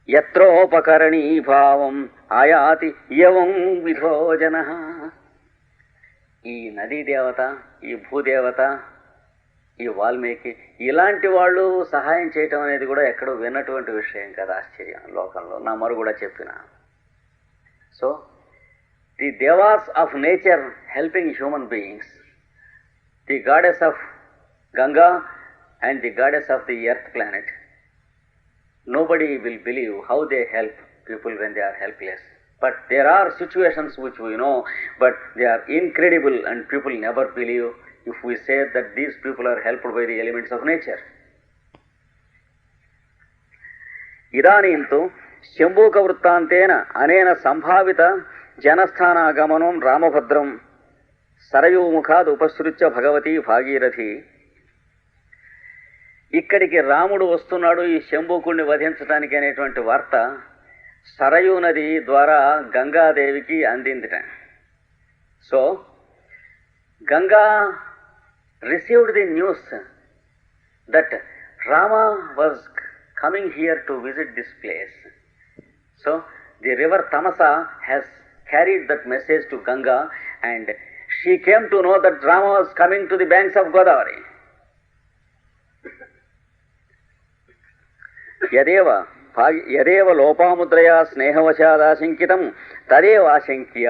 యత్రోపకరణీ భావం ఆయాతి యవం విధో జన. ఈ నదీ దేవత, ఈ భూదేవత, ఈ వాల్మీకి ఇలాంటి వాళ్ళు సహాయం చేయటం అనేది కూడా ఎక్కడో విన్నటువంటి విషయం కదా. ఆశ్చర్యం లోకంలో. నా మరు కూడా చెప్పిన. So the devas of nature helping human beings, the goddess of Ganga and the goddess of the earth planet, nobody will believe how they help people when they are helpless. But there are situations which we know, but they are incredible and people never believe if we say that these people are helped by the elements of nature. ఇదానీంతు Shambuka వృత్తాంతేన అనేన సంభావిత జనస్థానాగమనం రామభద్రం సరయూముఖాద్ ఉపసృత్య భగవతి భాగీరథి. ఇక్కడికి రాముడు వస్తున్నాడు ఈ శంభూకుణ్ణి వధించడానికి అనేటువంటి వార్త సరయూ నది ద్వారా గంగాదేవికి అందిందిట. So Ganga received the news that Rama was coming here to visit this place. So the river Tamasa has carried that message to Ganga, and she came to know that Rama was coming to the banks of Godavari. యదేవ లోపాముద్రయా స్నేహవశాదాశంకితం తదేవ ఆశంక్య.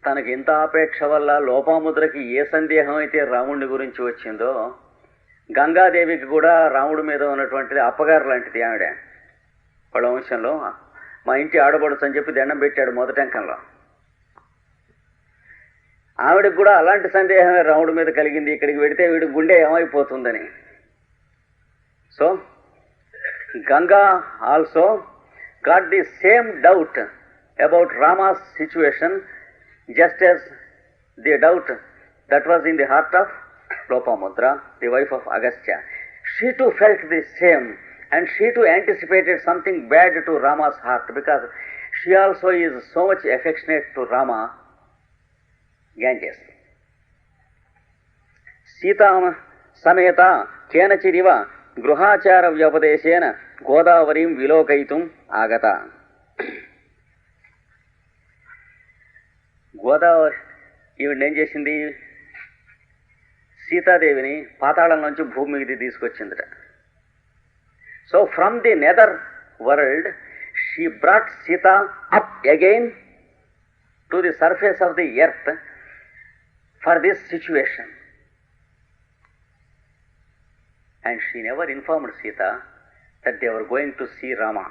తనకి ఇంత ఆపేక్ష వల్ల లోపాముద్రకి ఏ సందేహం అయితే రాముడి గురించి వచ్చిందో, గంగాదేవికి కూడా రాముడి మీద ఉన్నటువంటిది అప్పగారు లాంటిది. ఆవిడ వాళ్ళ వంశంలో మా ఇంటి ఆడబడుచు అని చెప్పి దండం పెట్టాడు మొదటంకంలో. ఆవిడకి కూడా అలాంటి సందేహమే రాముడి మీద కలిగింది, ఇక్కడికి వెడితే వీడి గుండె ఏమైపోతుందని. So Ganga also got the same doubt about Rama's situation, just as the doubt that was in the heart of Lopamudra, the wife of Agastya. She too felt the same, and she too anticipated something bad to Rama's heart, because she also is so much affectionate to Rama. Ganges. Sita sameta kenachiriva గృహాచార వ్యపదేశేన గోదావరీం విలోకయితుం ఆగత. గోదావరి ఈవిడ ఏం చేసింది? సీతాదేవిని పాతాళం నుంచి భూమి మీదకి తీసుకొచ్చిందట. So from the nether world she brought Sita up again to the surface of the earth for this situation. And she never informed Sita that they were going to see Rama,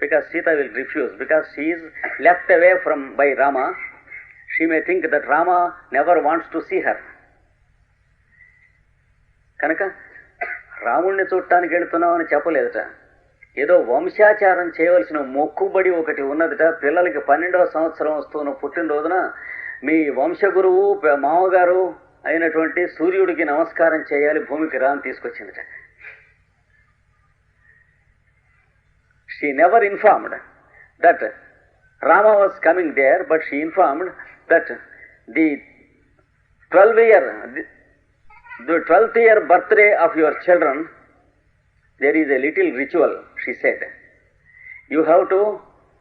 because Sita will refuse, because she is left away by Rama. She may think that Rama never wants to see her. కనుక రాముణ్ణి చూడటానికి వెళుతున్నామని చెప్పలేదట. ఏదో వంశాచారం చేయవలసిన మొక్కుబడి ఒకటి ఉన్నదట. పిల్లలకి 12వ సంవత్సరం వస్తున్న పుట్టినరోజున మీ వంశగురువు మామగారు అయినటువంటి సూర్యుడికి నమస్కారం చేయాలి, భూమికి రాని తీసుకొచ్చిందట. She never informed that Rama was coming there, but she informed that the 12th year birthday of your children, there is a little ritual, she said. You have to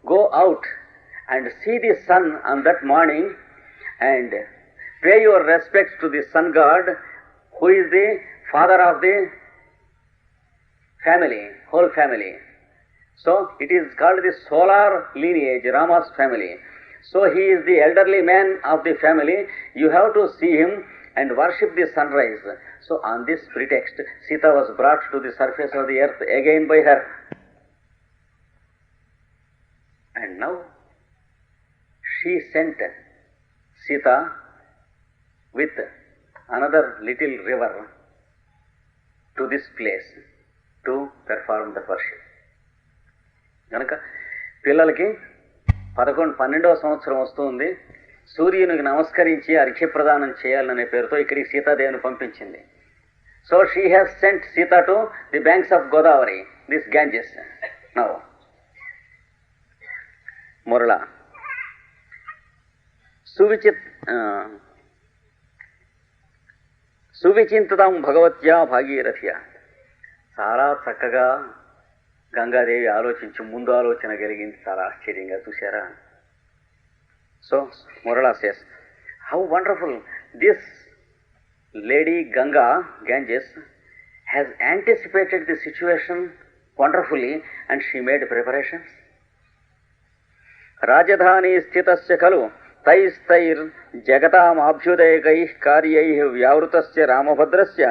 go out and see the sun on that morning and pay your respects to the sun god, who is the father of the family, whole family. So it is called the solar lineage, Rama's family. So he is the elderly man of the family. You have to see him and worship the sunrise. So on this pretext, Sita was brought to the surface of the earth again by her. And now she sent Sita with another little river to this place to perform the worship. కనుక పిల్లలకి 12వ సంవత్సరం వస్తుంది, సూర్యునికి నమస్కరించి అర్ఘ్యప్రదానం చేయాలనే పేరుతో ఇక్కడికి సీతాదేవిని పంపించింది. So she has sent Sita to the banks of Godavari, this Ganges. Now Murala సువిచింతం భగవత్యా భాగీరథ్య. చాలా చక్కగా గంగాదేవి ఆలోచించి ముందు ఆలోచన కలిగింది. చాలా ఆశ్చర్యంగా చూశారా. So Murala says, how wonderful this lady Ganga, Ganges, has anticipated the situation wonderfully and she made preparations. రాజధాని స్థితస్య ఖలు తైస్తైర్ జగతామాభ్యుదయకైః కార్యైః వ్యావృతస్య రామభద్రస్య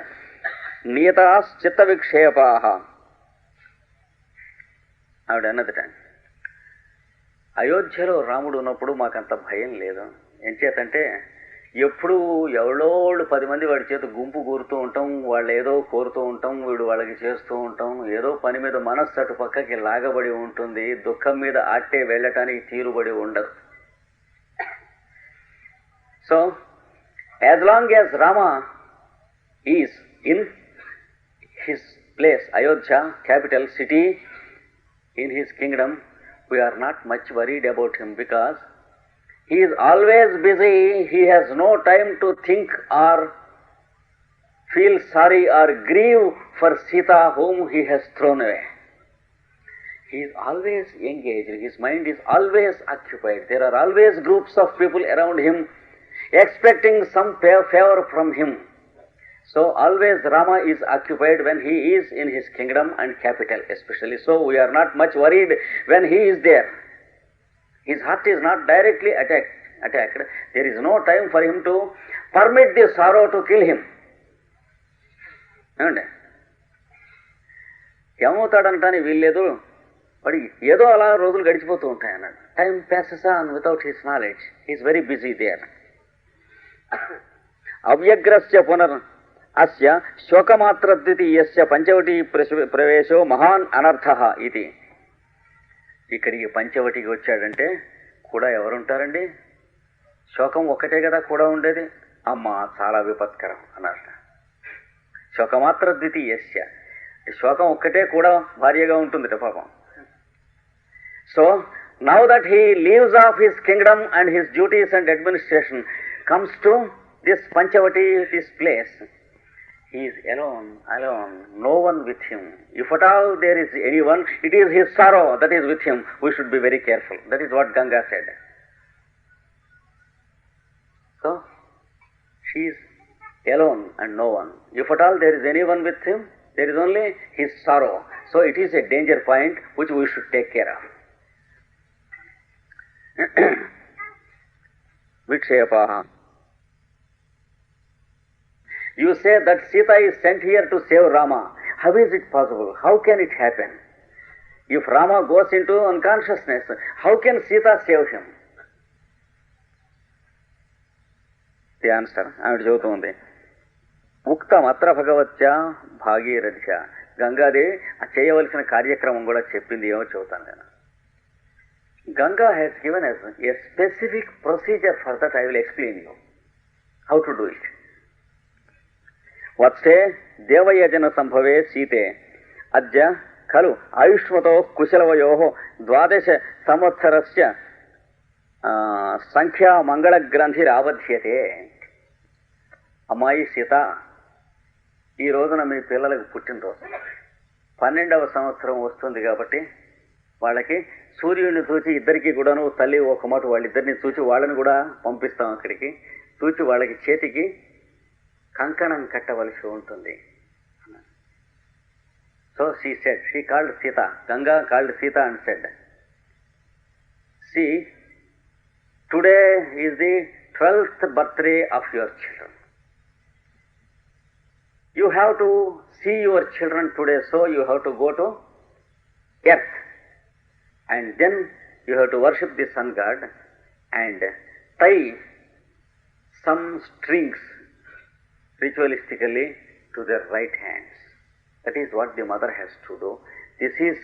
నియతాశ్చిత్త విక్షేపాః. ఆవిడ అన్నదట, అయోధ్యలో రాముడు ఉన్నప్పుడు మాకంత భయం లేదు. ఎంచేతంటే ఎప్పుడు ఎవరోళ్ళు 10 మంది వాడి చేత గుంపు కూరుతూ ఉంటాం, వాళ్ళు ఏదో కోరుతూ ఉంటాం, వీడు వాళ్ళకి చేస్తూ ఉంటాం, ఏదో పని మీద మనస్సు అటు పక్కకి లాగబడి ఉంటుంది, దుఃఖం మీద ఆట్టే వెళ్ళటానికి తీరుబడి ఉండదు. So as long as Rama is in his place, Ayodhya capital city, in his kingdom, we are not much worried about him because he is always busy. He has no time to think or feel sorry or grieve for Sita whom he has thrown away. He is always engaged. His mind is always occupied. There are always groups of people around him expecting some favor from him. So always Rama is occupied when he is in his kingdom and capital especially. So we are not much worried when he is there. His heart is not directly attacked. There is no time for him to permit the sorrow to kill him. ఏమవుతాడంటాని వీల్లేదు, వాడి ఏదో అలా రోజులు గడిచిపోతూ ఉంటాయి అన్నాడు. Time passes on without his knowledge. He is very busy there. అవ్యగ్రస్య పునర్ అస్య శోకమాత్ర ద్వితీయస్య పంచవటి ప్రవేశో మహాన్ అనర్థః ఇది. ఇక్కడికి పంచవటికి వచ్చాడంటే కూడా ఎవరుంటారండి? శోకం ఒక్కటే కదా కూడా ఉండేది. అమ్మ చాలా విపత్కరం అన్నట్ట. శోకమాత్ర ద్వితీయస్య, శోకం ఒక్కటే కూడా భార్యగా ఉంటుందిట పాపం. So now that he leaves of his Kingdom and his duties and administration, comes to this Panchavati, this place. He is alone, no one with him. If at all there is anyone, it is his sorrow that is with him. We should be very careful. That is what Ganga said. So, she is alone and no one. If at all there is anyone with him, there is only his sorrow. So it is a danger point which we should take care of. Vikshepaha. You say that Sita is sent here to save Rama. How is it possible? How can it happen? If Rama goes into unconsciousness, how can Sita save him? The answer, ఆవిడ చెబుతోంది, ఉక్తమత్ర భగవత్యా భాగీరథ్య. గంగాదేవి చేయవలసిన కార్యక్రమం కూడా చెప్పింది. ఏమో చెబుతాను నేను. Ganga has given us a specific procedure for that. I will explain you how to do it. వత్సే దేవయజన సంభవే సీతే అద్య ఖలు ఆయుష్మతో కుశలవయో 12 సంవత్సరస్య సంఖ్యా మంగళగ్రంథిరావధ్యతే. అమ్మాయి సీత, ఈ రోజున మీ పిల్లలకు పుట్టినరోజు, 12వ సంవత్సరం వస్తుంది కాబట్టి వాళ్ళకి సూర్యుడిని చూచి ఇద్దరికి కూడాను, తల్లి ఒక మాట వాళ్ళిద్దరిని చూచి వాళ్ళని కూడా పంపిస్తాం అక్కడికి. చూచి వాళ్ళకి చేతికి కంకణం కట్టవలసి ఉంటుంది. So she said, she called Sita, Ganga called Sita and said, see, today is the 12th birthday of your children. You have to see your children today, so you have to go to earth. And then you have to worship the sun god and tie some strings ritualistically to their right hands. That is what the mother has to do. This is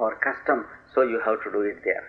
our custom, so you have to do it there.